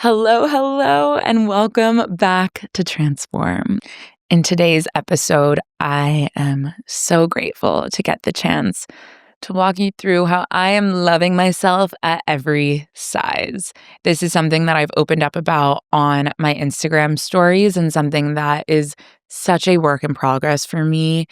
Hello, hello, and welcome back to Transform. In today's episode, I am so grateful to get the chance to walk you through how I am loving myself at every size. This is something that I've opened up about on my Instagram stories and something that is such a work in progress for me.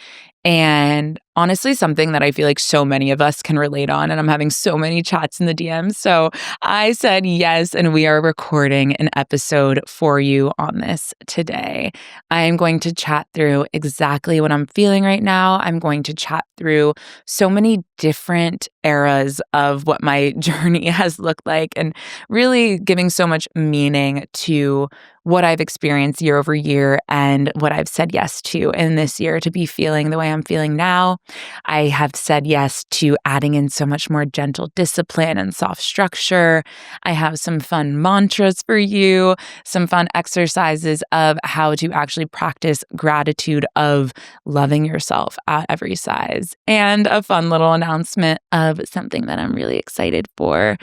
And honestly, something that I feel like so many of us can relate on. And I'm having so many chats in the DMs. So I said yes, and we are recording an episode for you on this today. I am going to chat through exactly what I'm feeling right now. I'm going to chat through so many different eras of what my journey has looked like and really giving so much meaning to what I've experienced year over year and what I've said yes to in this year to be feeling the way I'm feeling now. I have said yes to adding in so much more gentle discipline and soft structure. I have some fun mantras for you, some fun exercises of how to actually practice gratitude of loving yourself at every size, and a fun little announcement of something that I'm really excited for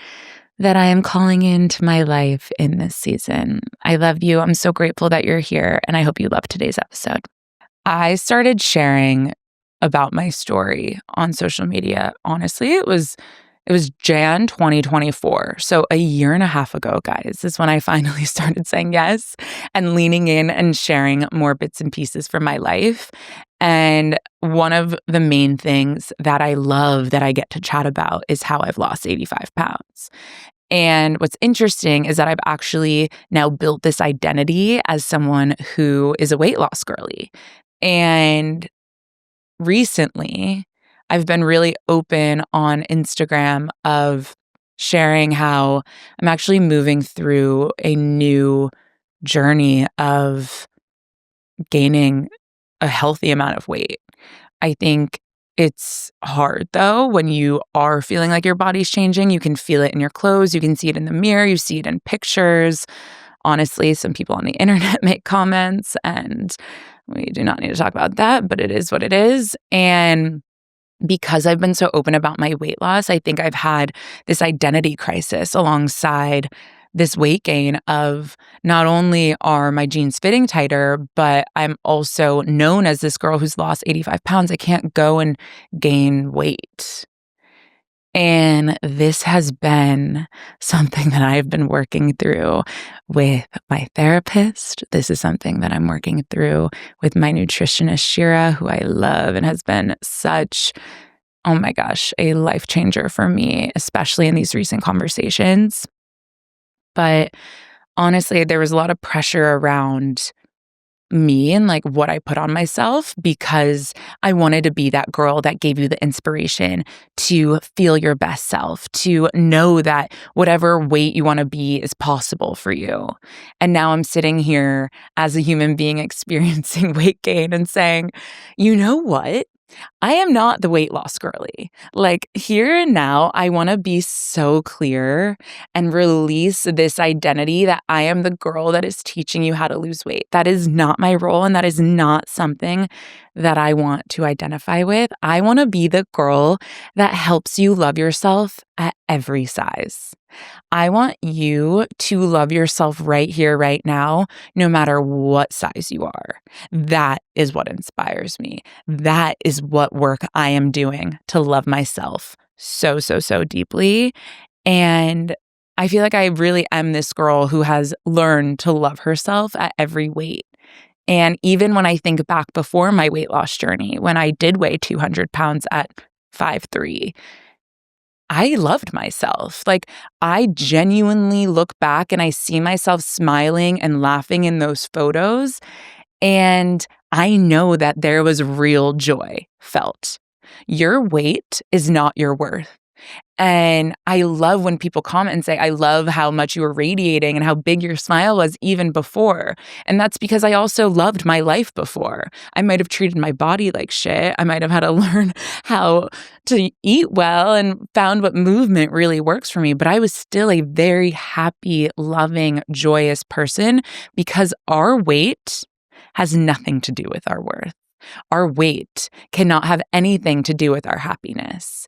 that I am calling into my life in this season. I love you. I'm so grateful that you're here, and I hope you love today's episode. I started sharing about my story on social media. Honestly, it was Jan 2024. So a year and a half ago, guys, is when I finally started saying yes and leaning in and sharing more bits and pieces from my life. And one of the main things that I love that I get to chat about is how I've lost 85 pounds. And what's interesting is that I've actually now built this identity as someone who is a weight loss girly. And recently, I've been really open on Instagram of sharing how I'm actually moving through a new journey of gaining a healthy amount of weight. I think it's hard though when you are feeling like your body's changing. You can feel it in your clothes, you can see it in the mirror, you see it in pictures. Honestly, some people on the internet make comments, and we do not need to talk about that, but it is what it is. And because I've been so open about my weight loss, I think I've had this identity crisis alongside this weight gain of not only are my jeans fitting tighter, but I'm also known as this girl who's lost 85 pounds. I can't go and gain weight. And this has been something that I've been working through with my therapist. This is something that I'm working through with my nutritionist, Shira, who I love and has been such, oh my gosh, a life changer for me, especially in these recent conversations. But honestly, there was a lot of pressure around me and like what I put on myself because I wanted to be that girl that gave you the inspiration to feel your best self, to know that whatever weight you want to be is possible for you. And now I'm sitting here as a human being experiencing weight gain and saying, you know what? I am not the weight loss girly. Like here and now, I want to be so clear and release this identity that I am the girl that is teaching you how to lose weight. That is not my role, and that is not something that I want to identify with. I want to be the girl that helps you love yourself at every size. I want you to love yourself right here, right now, no matter what size you are. That is what inspires me. That is what work I am doing to love myself so, so, so deeply. And I feel like I really am this girl who has learned to love herself at every weight. And even when I think back before my weight loss journey, when I did weigh 200 pounds at 5'3", I loved myself. Like, I genuinely look back and I see myself smiling and laughing in those photos. And I know that there was real joy felt. Your weight is not your worth. And I love when people comment and say, I love how much you were radiating and how big your smile was even before. And that's because I also loved my life before. I might have treated my body like shit. I might have had to learn how to eat well and found what movement really works for me. But I was still a very happy, loving, joyous person because our weight has nothing to do with our worth. Our weight cannot have anything to do with our happiness.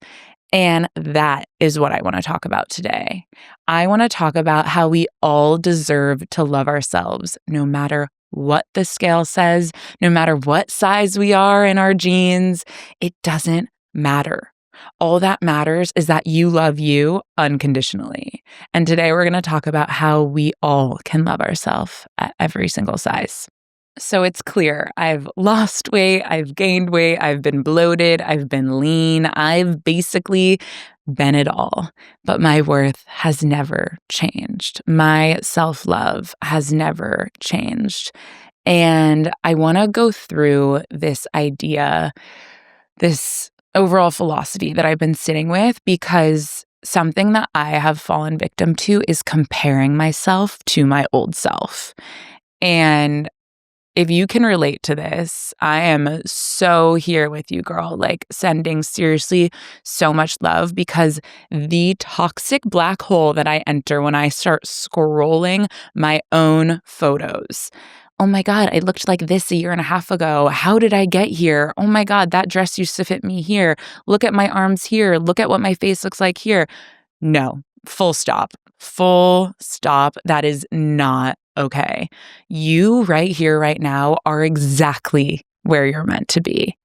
And that is what I want to talk about today. I want to talk about how we all deserve to love ourselves, no matter what the scale says, no matter what size we are in our jeans. It doesn't matter. All that matters is that you love you unconditionally. And today we're going to talk about how we all can love ourselves at every single size. So it's clear I've lost weight, I've gained weight, I've been bloated, I've been lean, I've basically been it all. But my worth has never changed. My self-love has never changed. And I want to go through this idea, this overall philosophy that I've been sitting with, because something that I have fallen victim to is comparing myself to my old self. And if you can relate to this, I am so here with you, girl. Like, sending seriously so much love, because the toxic black hole that I enter when I start scrolling my own photos. Oh my God, I looked like this a year and a half ago. How did I get here? Oh my God, that dress used to fit me here. Look at my arms here. Look at what my face looks like here. No, full stop. Full stop. That is not okay. You right here, right now, are exactly where you're meant to be.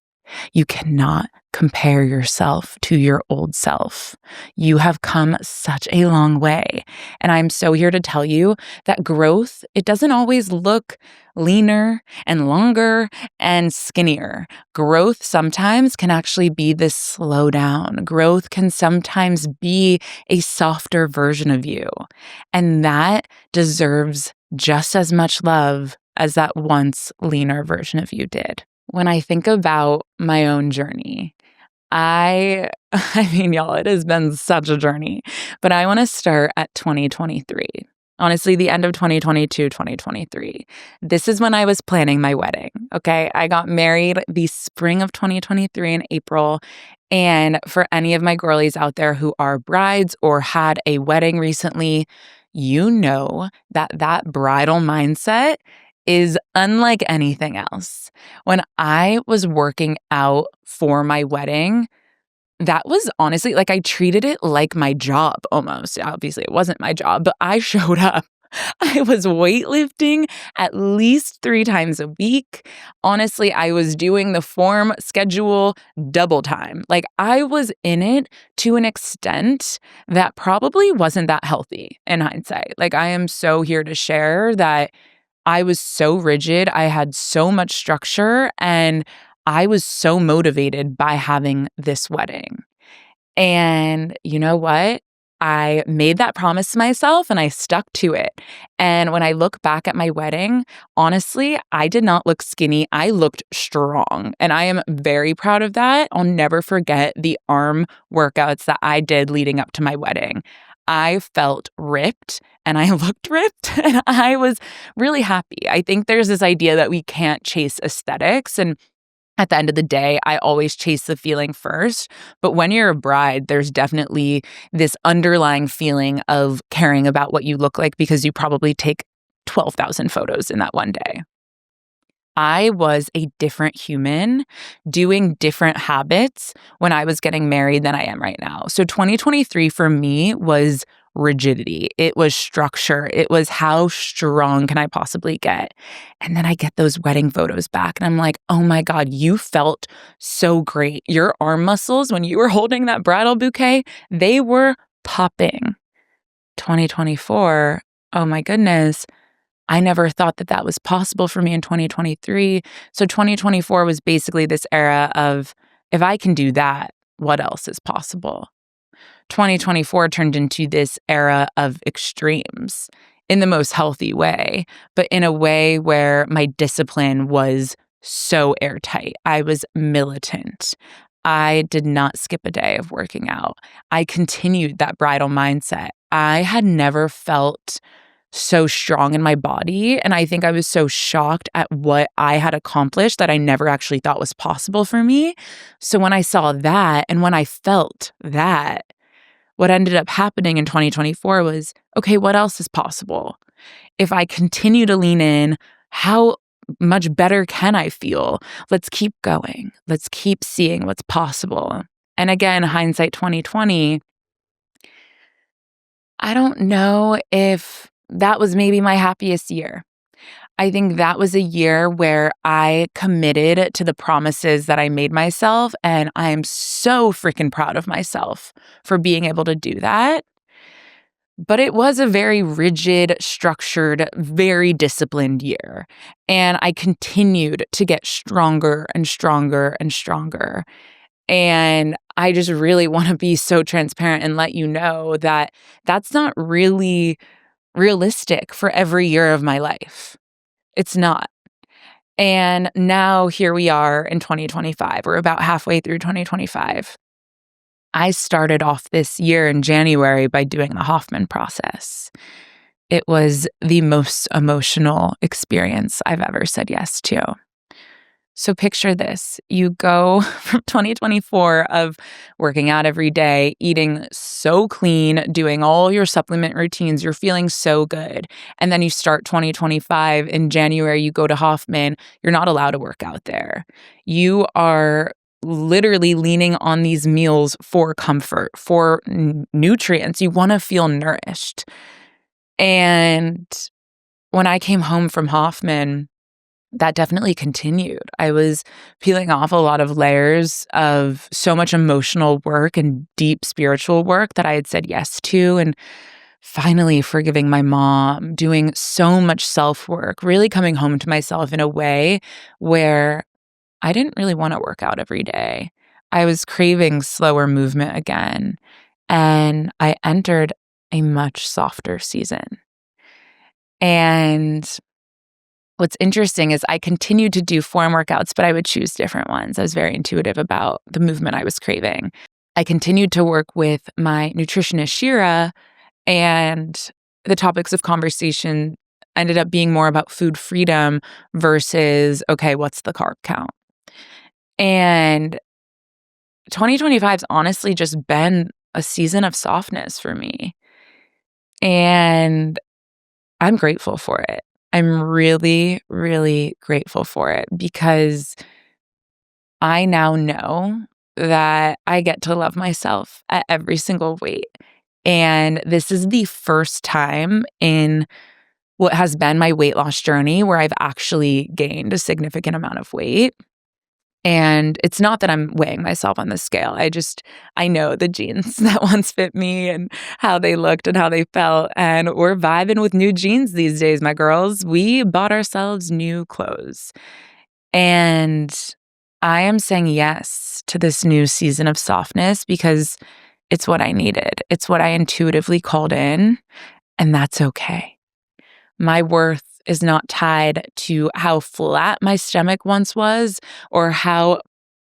You cannot compare yourself to your old self. You have come such a long way. And I'm so here to tell you that growth, it doesn't always look leaner and longer and skinnier. Growth sometimes can actually be this slow down. Growth can sometimes be a softer version of you. And that deserves just as much love as that once leaner version of you did. When I think about my own journey, I mean, y'all, it has been such a journey, but I want to start at 2023. Honestly, the end of 2022, 2023. This is when I was planning my wedding, okay? I got married the spring of 2023 in April. And for any of my girlies out there who are brides or had a wedding recently, you know that that bridal mindset is unlike anything else. When I was working out for my wedding, that was honestly, like, I treated it like my job almost. Obviously, it wasn't my job, but I showed up. I was weightlifting at least 3 times a week. Honestly, I was doing the form schedule double time. Like, I was in it to an extent that probably wasn't that healthy in hindsight. Like, I am so here to share that I was so rigid, I had so much structure, and I was so motivated by having this wedding. And you know what? I made that promise to myself and I stuck to it. And when I look back at my wedding, honestly, I did not look skinny. I looked strong. And I am very proud of that. I'll never forget the arm workouts that I did leading up to my wedding. I felt ripped and I looked ripped and I was really happy. I think there's this idea that we can't chase aesthetics, and at the end of the day, I always chase the feeling first. But when you're a bride, there's definitely this underlying feeling of caring about what you look like because you probably take 12,000 photos in that one day. I was a different human doing different habits when I was getting married than I am right now. So 2023 for me was rigidity. It was structure. It was how strong can I possibly get? And then I get those wedding photos back and I'm like, oh my God, you felt so great. Your arm muscles, when you were holding that bridal bouquet, they were popping. 2024, oh my goodness. I never thought that that was possible for me in 2023. So 2024 was basically this era of, if I can do that, what else is possible? 2024 turned into this era of extremes in the most healthy way, but in a way where my discipline was so airtight. I was militant. I did not skip a day of working out. I continued that bridal mindset. I had never felt so strong in my body. And I think I was so shocked at what I had accomplished that I never actually thought was possible for me. So when I saw that and when I felt that, what ended up happening in 2024 was, okay, what else is possible? If I continue to lean in, how much better can I feel? Let's keep going. Let's keep seeing what's possible. And again, hindsight 2020, I don't know if that was maybe my happiest year. I think that was a year where I committed to the promises that I made myself, and I am so freaking proud of myself for being able to do that. But it was a very rigid, structured, very disciplined year. And I continued to get stronger and stronger and stronger. And I just really want to be so transparent and let you know that that's not really realistic for every year of my life. It's not. And now here we are in 2025. We're about halfway through 2025. I started off this year in January by doing the Hoffman process. It was the most emotional experience I've ever said yes to. So picture this. You go from 2024 of working out every day, eating so clean, doing all your supplement routines, you're feeling so good. And then you start 2025 in January, you go to Hoffman, you're not allowed to work out there. You are literally leaning on these meals for comfort, for nutrients. You want to feel nourished. And when I came home from Hoffman, that definitely continued. I was peeling off a lot of layers of so much emotional work and deep spiritual work that I had said yes to, and finally forgiving my mom, doing so much self-work, really coming home to myself in a way where I didn't really want to work out every day. I was craving slower movement again, and I entered a much softer season. And what's interesting is I continued to do form workouts, but I would choose different ones. I was very intuitive about the movement I was craving. I continued to work with my nutritionist, Shira, and the topics of conversation ended up being more about food freedom versus, okay, what's the carb count? And 2025's honestly just been a season of softness for me. And I'm grateful for it. I'm really, really grateful for it because I now know that I get to love myself at every single weight. And this is the first time in what has been my weight loss journey where I've actually gained a significant amount of weight. And it's not that I'm weighing myself on the scale. I know the jeans that once fit me and how they looked and how they felt. And we're vibing with new jeans these days, my girls. We bought ourselves new clothes. And I am saying yes to this new season of softness because it's what I needed. It's what I intuitively called in, and that's okay. My worth is not tied to how flat my stomach once was or how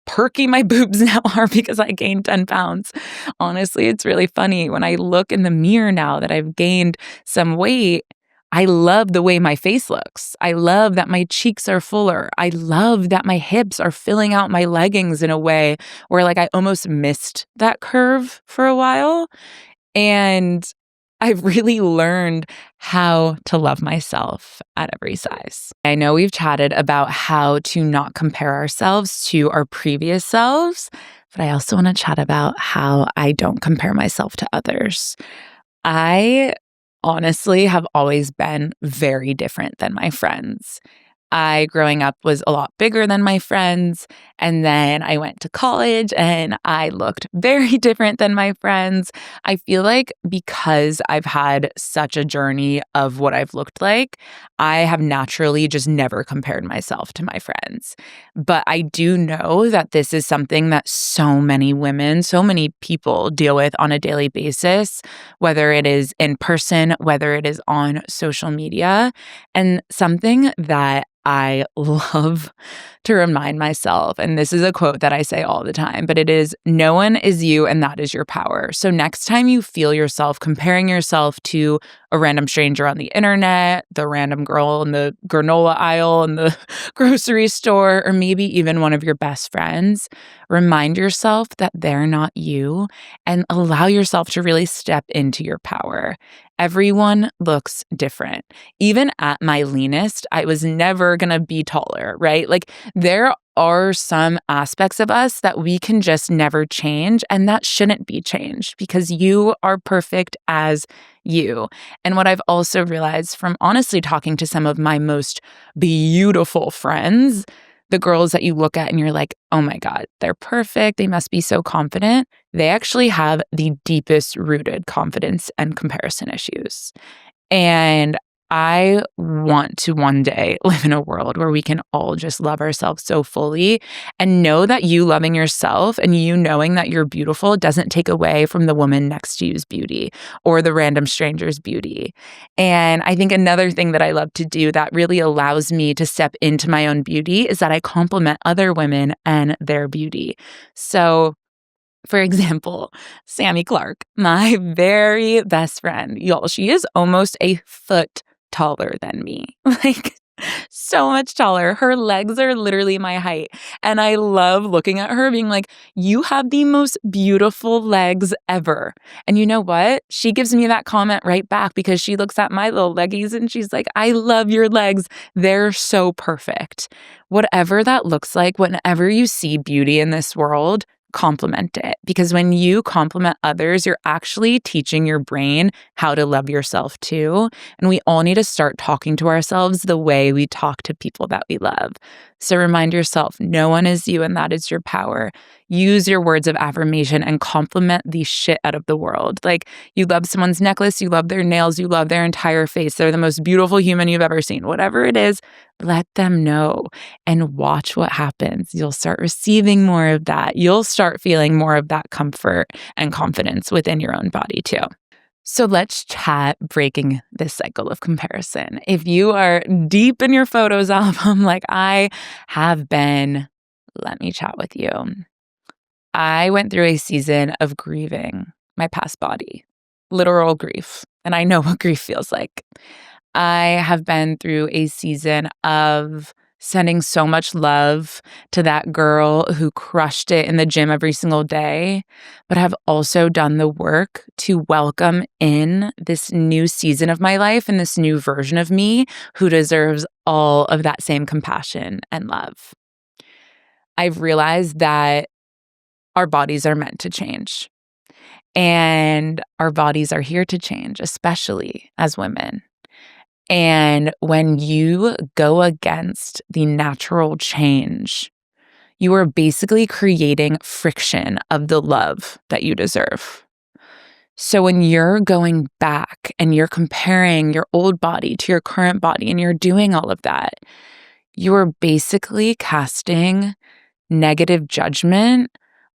perky my boobs now are because I gained 10 pounds. Honestly, it's really funny. When I look in the mirror now that I've gained some weight, I love the way my face looks. I love that my cheeks are fuller. I love that my hips are filling out my leggings in a way where like I almost missed that curve for a while. And I've really learned how to love myself at every size. I know we've chatted about how to not compare ourselves to our previous selves, but I also want to chat about how I don't compare myself to others. I honestly have always been very different than my friends. I, growing up, was a lot bigger than my friends. And then I went to college and I looked very different than my friends. I feel like because I've had such a journey of what I've looked like, I have naturally just never compared myself to my friends. But I do know that this is something that so many women, so many people deal with on a daily basis, whether it is in person, whether it is on social media. And something that I love to remind myself, and this is a quote that I say all the time, but it is, no one is you and that is your power. So next time you feel yourself comparing yourself to a random stranger on the internet, the random girl in the granola aisle in the grocery store, or maybe even one of your best friends, remind yourself that they're not you and allow yourself to really step into your power. everyone looks different. Even at my leanest, I was never going to be taller, right? Like there are some aspects of us that we can just never change, and that shouldn't be changed because you are perfect as you. And what I've also realized from honestly talking to some of my most beautiful friends, the girls that you look at and you're like, oh my God, they're perfect. They must be so confident. They actually have the deepest rooted confidence and comparison issues. And I want to one day live in a world where we can all just love ourselves so fully and know that you loving yourself and you knowing that you're beautiful doesn't take away from the woman next to you's beauty or the random stranger's beauty. And I think another thing that I love to do that really allows me to step into my own beauty is that I compliment other women and their beauty. So for example, Sammy Clark, my very best friend, y'all, she is almost a foot taller than me. Like, so much taller. Her legs are literally my height. And I love looking at her being like, you have the most beautiful legs ever. And you know what? She gives me that comment right back because she looks at my little leggies and she's like, I love your legs. They're so perfect. Whatever that looks like, whenever you see beauty in this world, compliment it. Because when you compliment others, you're actually teaching your brain how to love yourself too. And we all need to start talking to ourselves the way we talk to people that we love. So remind yourself, no one is you and that is your power. Use your words of affirmation and compliment the shit out of the world. Like you love someone's necklace, you love their nails, you love their entire face. They're the most beautiful human you've ever seen. Whatever it is, let them know and watch what happens. You'll start receiving more of that. You'll start feeling more of that comfort and confidence within your own body too. So let's chat breaking this cycle of comparison. If you are deep in your photos album like I have been, let me chat with you. I went through a season of grieving my past body, literal grief. And I know what grief feels like. I have been through a season of sending so much love to that girl who crushed it in the gym every single day, but have also done the work to welcome in this new season of my life and this new version of me who deserves all of that same compassion and love. I've realized that our bodies are meant to change, and our bodies are here to change, especially as women. And when you go against the natural change, you are basically creating friction of the love that you deserve. So when you're going back and you're comparing your old body to your current body and you're doing all of that, you are basically casting negative judgment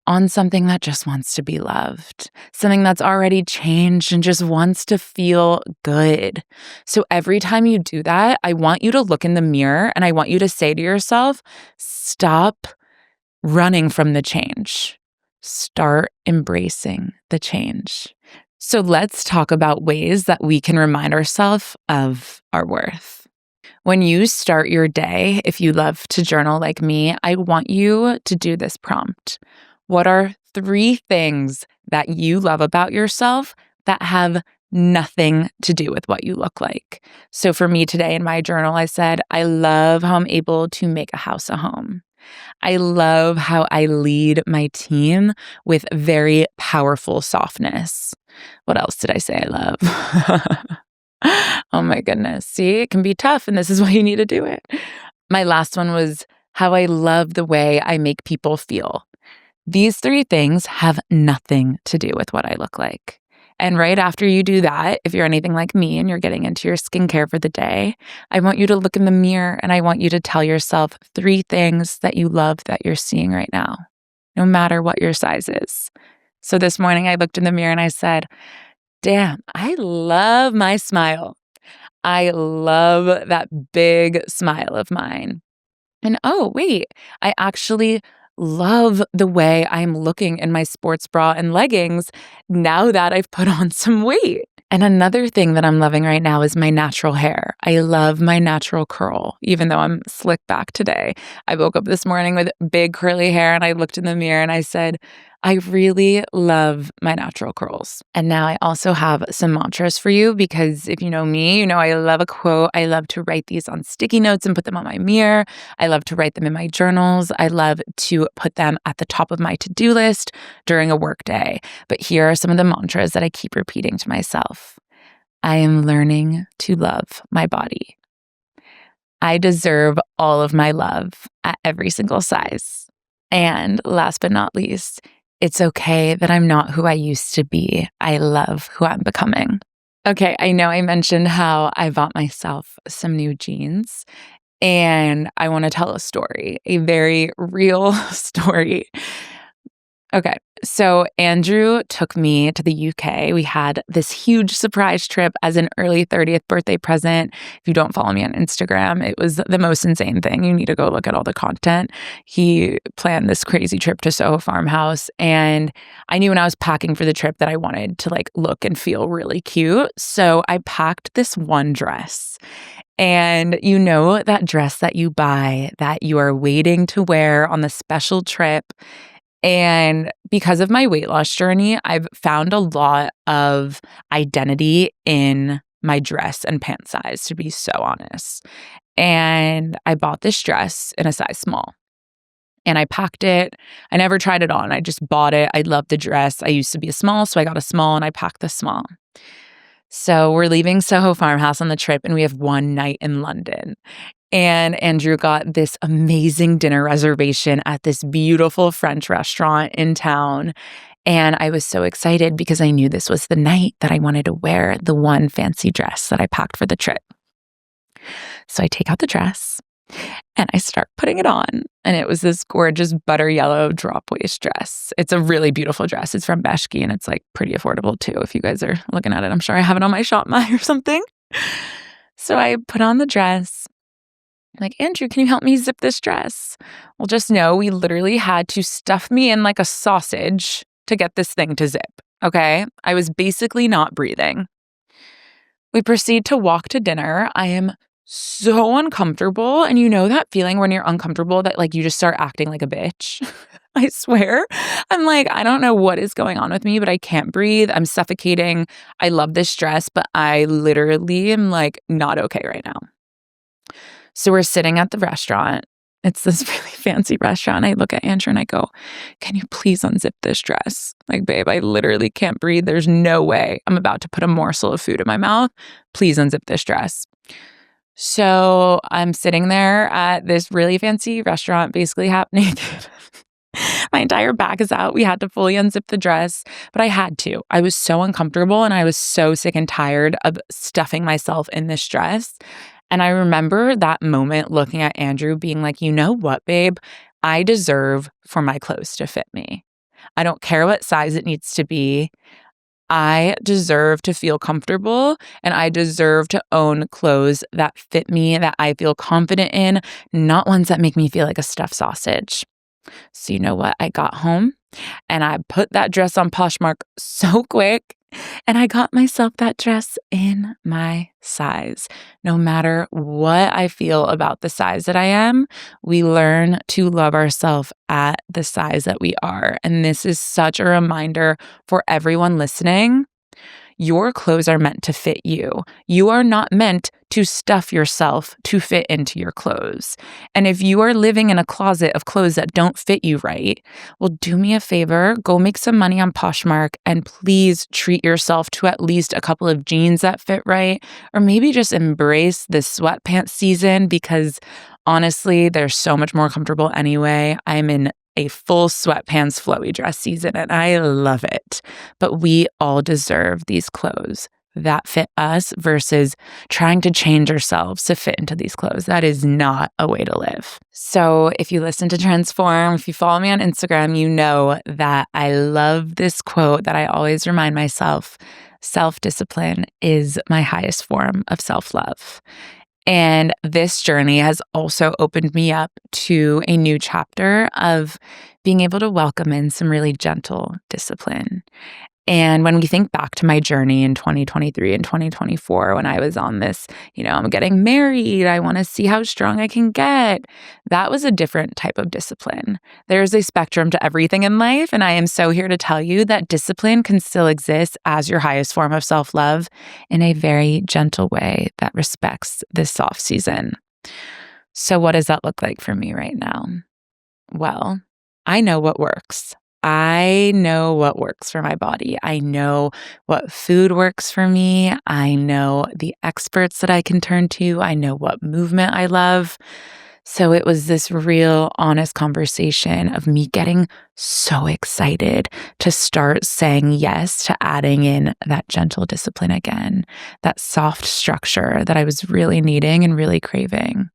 on something that just wants to be loved, something that's already changed and just wants to feel good. So every time you do that, I want you to look in the mirror and I want you to say to yourself, stop running from the change. Start embracing the change. So let's talk about ways that we can remind ourselves of our worth. When you start your day, if you love to journal like me, I want you to do this prompt. What are 3 things that you love about yourself that have nothing to do with what you look like? So for me today in my journal, I said, I love how I'm able to make a house a home. I love how I lead my team with very powerful softness. What else did I say I love? Oh my goodness. See, it can be tough, and this is why you need to do it. My last one was how I love the way I make people feel. These 3 things have nothing to do with what I look like. And right after you do that, if you're anything like me and you're getting into your skincare for the day, I want you to look in the mirror and I want you to tell yourself 3 things that you love that you're seeing right now, no matter what your size is. So this morning I looked in the mirror and I said, damn, I love my smile. I love that big smile of mine. And oh, wait, I actually love the way I'm looking in my sports bra and leggings now that I've put on some weight. And another thing that I'm loving right now is my natural hair. I love my natural curl, even though I'm slick back today. I woke up this morning with big curly hair and I looked in the mirror and I said, I really love my natural curls. And now I also have some mantras for you because if you know me, you know I love a quote. I love to write these on sticky notes and put them on my mirror. I love to write them in my journals. I love to put them at the top of my to-do list during a work day. But here are some of the mantras that I keep repeating to myself. I am learning to love my body. I deserve all of my love at every single size. And last but not least, it's okay that I'm not who I used to be. I love who I'm becoming. Okay, I know I mentioned how I bought myself some new jeans, and I want to tell a story, a very real story. Okay. So Andrew took me to the UK. We had this huge surprise trip as an early 30th birthday present. If you don't follow me on Instagram, it was the most insane thing. You need to go look at all the content. He planned this crazy trip to Soho Farmhouse. And I knew when I was packing for the trip that I wanted to look and feel really cute. So I packed this one dress. And you know that dress that you buy that you are waiting to wear on the special trip. And because of my weight loss journey, I've found a lot of identity in my dress and pant size, to be so honest. And I bought this dress in a size small and I packed it. I never tried it on. I just bought it. I love the dress. I used to be a small, so I got a small and I packed the small. So we're leaving Soho Farmhouse on the trip and we have one night in London. And Andrew got this amazing dinner reservation at this beautiful French restaurant in town. And I was so excited because I knew this was the night that I wanted to wear the one fancy dress that I packed for the trip. So I take out the dress and I start putting it on. And it was this gorgeous butter yellow drop waist dress. It's a really beautiful dress. It's from Beshki and it's pretty affordable too. If you guys are looking at it, I'm sure I have it on my Shopify or something. So I put on the dress. Andrew, can you help me zip this dress? Well, just know we literally had to stuff me in like a sausage to get this thing to zip, okay? I was basically not breathing. We proceed to walk to dinner. I am so uncomfortable. And you know that feeling when you're uncomfortable that you just start acting like a bitch? I swear. I'm I don't know what is going on with me, but I can't breathe. I'm suffocating. I love this dress, but I literally am not okay right now. So we're sitting at the restaurant. It's this really fancy restaurant. I look at Andrew and I go, can you please unzip this dress? Babe, I literally can't breathe. There's no way I'm about to put a morsel of food in my mouth. Please unzip this dress. So I'm sitting there at this really fancy restaurant, basically half naked. My entire back is out. We had to fully unzip the dress, but I had to. I was so uncomfortable and I was so sick and tired of stuffing myself in this dress. And I remember that moment looking at Andrew being you know what, babe? I deserve for my clothes to fit me. I don't care what size it needs to be. I deserve to feel comfortable and I deserve to own clothes that fit me, that I feel confident in, not ones that make me feel like a stuffed sausage. So you know what? I got home and I put that dress on Poshmark so quick and I got myself that dress in my size. No matter what I feel about the size that I am, we learn to love ourselves at the size that we are. And this is such a reminder for everyone listening. Your clothes are meant to fit you. You are not meant to stuff yourself to fit into your clothes. And if you are living in a closet of clothes that don't fit you right, well, do me a favor, go make some money on Poshmark and please treat yourself to at least a couple of jeans that fit right, or maybe just embrace this sweatpants season because honestly, they're so much more comfortable anyway. I'm in a full sweatpants flowy dress season and I love it. But we all deserve these clothes that fit us versus trying to change ourselves to fit into these clothes. That is not a way to live. So if you listen to Transform, if you follow me on Instagram, you know that I love this quote that I always remind myself. Self-discipline is my highest form of self-love. And this journey has also opened me up to a new chapter of being able to welcome in some really gentle discipline. And when we think back to my journey in 2023 and 2024, when I was on this, I'm getting married, I want to see how strong I can get, that was a different type of discipline. There's a spectrum to everything in life. And I am so here to tell you that discipline can still exist as your highest form of self-love in a very gentle way that respects this soft season. So, what does that look like for me right now? Well, I know what works. I know what works for my body. I know what food works for me. I know the experts that I can turn to. I know what movement I love. So it was this real honest conversation of me getting so excited to start saying yes to adding in that gentle discipline again, that soft structure that I was really needing and really craving.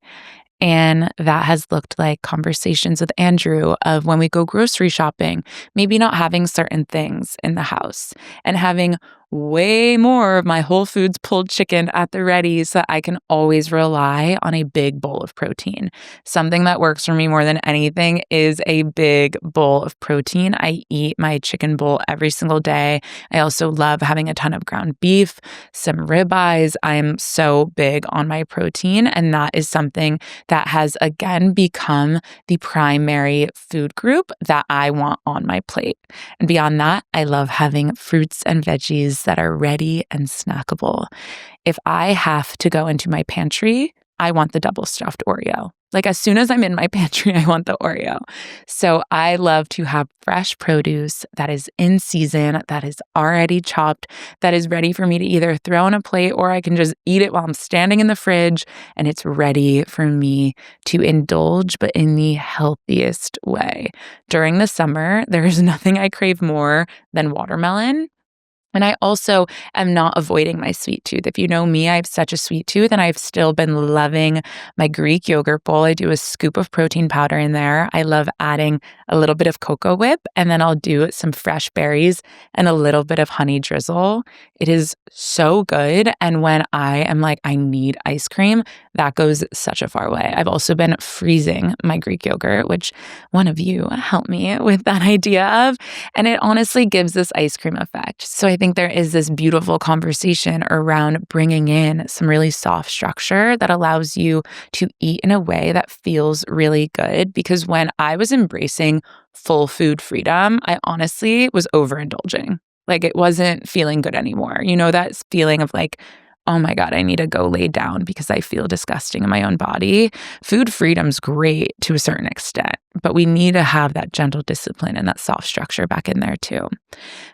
And that has looked like conversations with Andrew of when we go grocery shopping, maybe not having certain things in the house and having way more of my Whole Foods pulled chicken at the ready so that I can always rely on a big bowl of protein. Something that works for me more than anything is a big bowl of protein. I eat my chicken bowl every single day. I also love having a ton of ground beef, some ribeyes. I'm so big on my protein, and that is something that has again become the primary food group that I want on my plate. And beyond that, I love having fruits and veggies that are ready and snackable. If I have to go into my pantry, I want the double stuffed Oreo. Like as soon as I'm in my pantry, I want the Oreo. So I love to have fresh produce that is in season, that is already chopped, that is ready for me to either throw on a plate or I can just eat it while I'm standing in the fridge and it's ready for me to indulge, but in the healthiest way. During the summer, there is nothing I crave more than watermelon. And I also am not avoiding my sweet tooth. If you know me, I have such a sweet tooth and I've still been loving my Greek yogurt bowl. I do a scoop of protein powder in there. I love adding a little bit of cocoa whip and then I'll do some fresh berries and a little bit of honey drizzle. It is so good. And when I am like, I need ice cream, that goes such a far way. I've also been freezing my Greek yogurt, which one of you helped me with that idea of, and it honestly gives this ice cream effect. So I think there is this beautiful conversation around bringing in some really soft structure that allows you to eat in a way that feels really good. Because when I was embracing full food freedom, I honestly was overindulging. Like it wasn't feeling good anymore. You know, that feeling of like, oh my God, I need to go lay down because I feel disgusting in my own body. Food freedom's great to a certain extent, but we need to have that gentle discipline and that soft structure back in there too.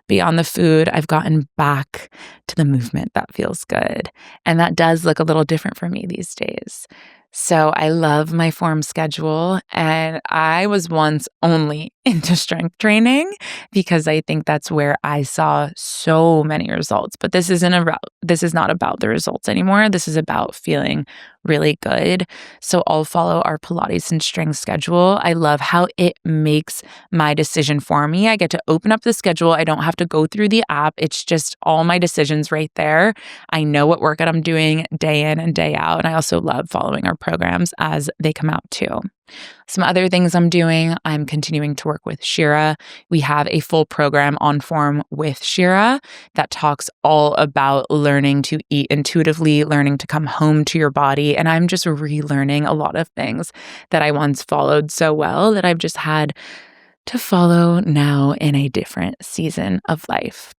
Beyond the food, I've gotten back to the movement that feels good. And that does look a little different for me these days. So I love my form schedule, and I was once only into strength training because I think that's where I saw so many results. But this is not about the results anymore. This is about feeling really good. So I'll follow our Pilates and strength schedule. I love how it makes my decision for me. I get to open up the schedule. I don't have to go through the app. It's just all my decisions right there. I know what workout I'm doing day in and day out. And I also love following our programs as they come out too. Some other things I'm doing, I'm continuing to work with Shira. We have a full program on Form with Shira that talks all about learning to eat intuitively, learning to come home to your body. And I'm just relearning a lot of things that I once followed so well that I've just had to follow now in a different season of life.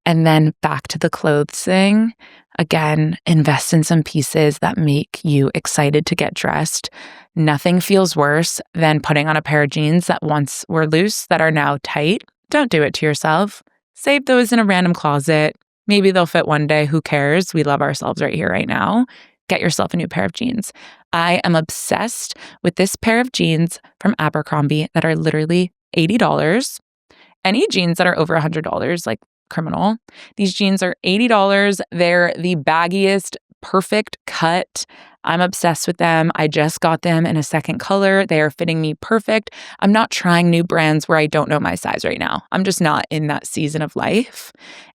And then back to the clothes thing. Again, invest in some pieces that make you excited to get dressed. Nothing feels worse than putting on a pair of jeans that once were loose that are now tight. Don't do it to yourself. Save those in a random closet. Maybe they'll fit one day. Who cares? We love ourselves right here, right now. Get yourself a new pair of jeans. I am obsessed with this pair of jeans from Abercrombie that are literally $80. Any jeans that are over $100, like criminal. These jeans are $80. They're the baggiest, perfect cut. I'm obsessed with them. I just got them in a second color. They are fitting me perfect. I'm not trying new brands where I don't know my size right now. I'm just not in that season of life.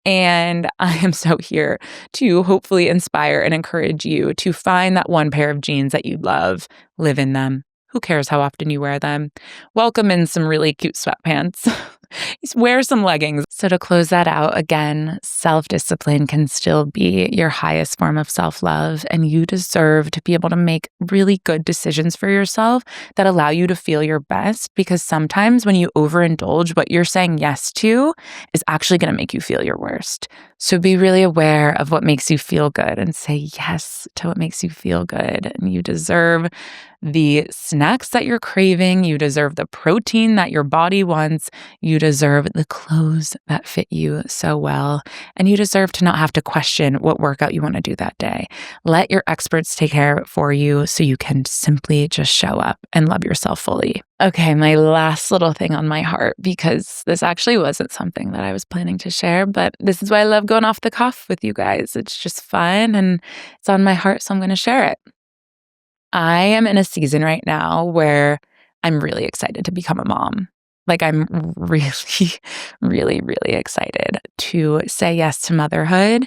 And I am so here to hopefully inspire and encourage you to find that one pair of jeans that you love, live in them, Who cares how often you wear them? Welcome in some really cute sweatpants. Just wear some leggings. So, to close that out, again, self discipline can still be your highest form of self love, and you deserve to be able to make really good decisions for yourself that allow you to feel your best. Because sometimes when you overindulge, what you're saying yes to is actually going to make you feel your worst. So, be really aware of what makes you feel good and say yes to what makes you feel good. And you deserve the snacks that you're craving. You deserve the protein that your body wants. You deserve the clothes that fit you so well. And you deserve to not have to question what workout you want to do that day. Let your experts take care of it for you so you can simply just show up and love yourself fully. Okay, my last little thing on my heart, because this actually wasn't something that I was planning to share, but this is why I love going off the cuff with you guys. It's just fun and it's on my heart, so I'm going to share it. I am in a season right now where I'm really excited to become a mom. Like, I'm really, really excited to say yes to motherhood.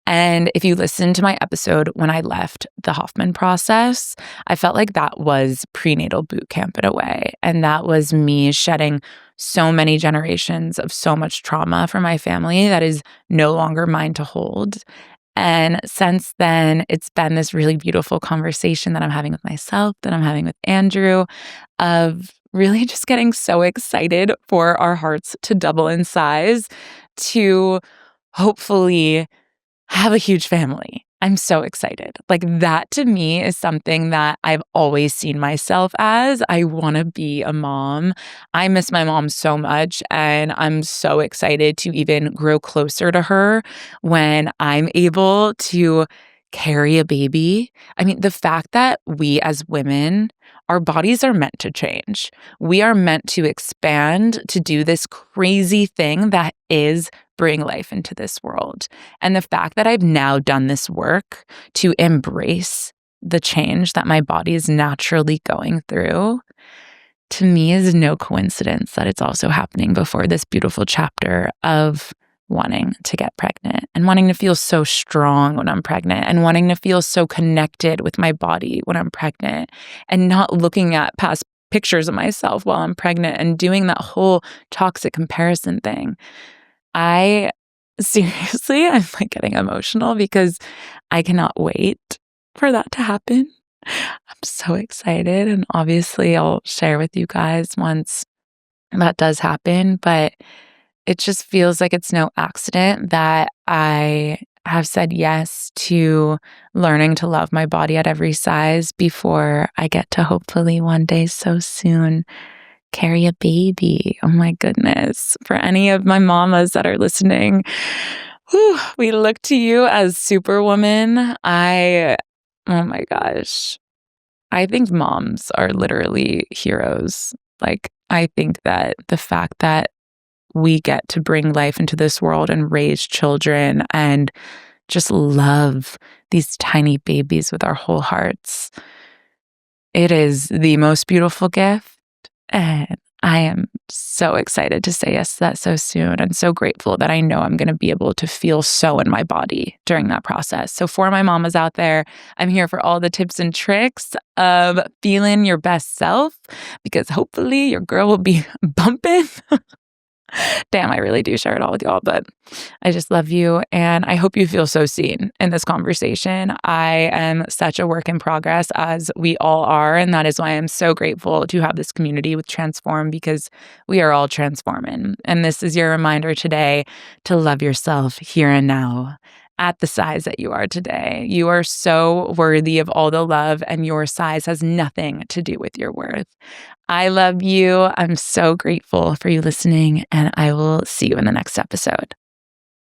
And if you listen to my episode when I left the Hoffman process, I felt like that was prenatal boot camp in a way. And that was me shedding so many generations of so much trauma from my family that is no longer mine to hold. And since then, it's been this really beautiful conversation that I'm having with myself, that I'm having with Andrew, of really just getting so excited for our hearts to double in size, to hopefully have a huge family. I'm so excited. Like, that to me is something that I've always seen myself as. I want to be a mom. I miss my mom so much, and I'm so excited to even grow closer to her when I'm able to carry a baby. I mean, the fact that we as women, our bodies are meant to change. We are meant to expand, to do this crazy thing that is bring life into this world. And the fact that I've now done this work to embrace the change that my body is naturally going through, to me is no coincidence that it's also happening before this beautiful chapter of wanting to get pregnant and wanting to feel so strong when I'm pregnant and wanting to feel so connected with my body when I'm pregnant and not looking at past pictures of myself while I'm pregnant and doing that whole toxic comparison thing. I seriously, I'm like getting emotional because I cannot wait for that to happen. I'm so excited. And obviously, I'll share with you guys once that does happen. But it just feels like it's no accident that I have said yes to learning to love my body at every size before I get to hopefully one day so soon carry a baby. Oh my goodness. For any of my mamas that are listening, we look to you as superwoman. Oh my gosh. I think moms are literally heroes. Like, I think that the fact that we get to bring life into this world and raise children and just love these tiny babies with our whole hearts, it is the most beautiful gift. And I am so excited to say yes to that so soon, and so grateful that I know I'm going to be able to feel so in my body during that process. So for my mamas out there, I'm here for all the tips and tricks of feeling your best self, because hopefully your girl will be bumping. Damn, I really do share it all with y'all, but I just love you. And I hope you feel so seen in this conversation. I am such a work in progress, as we all are. And that is why I'm so grateful to have this community with Transform, because we are all transforming. And this is your reminder today to love yourself here and now at the size that you are today. You are so worthy of all the love, and your size has nothing to do with your worth. I love you. I'm so grateful for you listening, and I will see you in the next episode.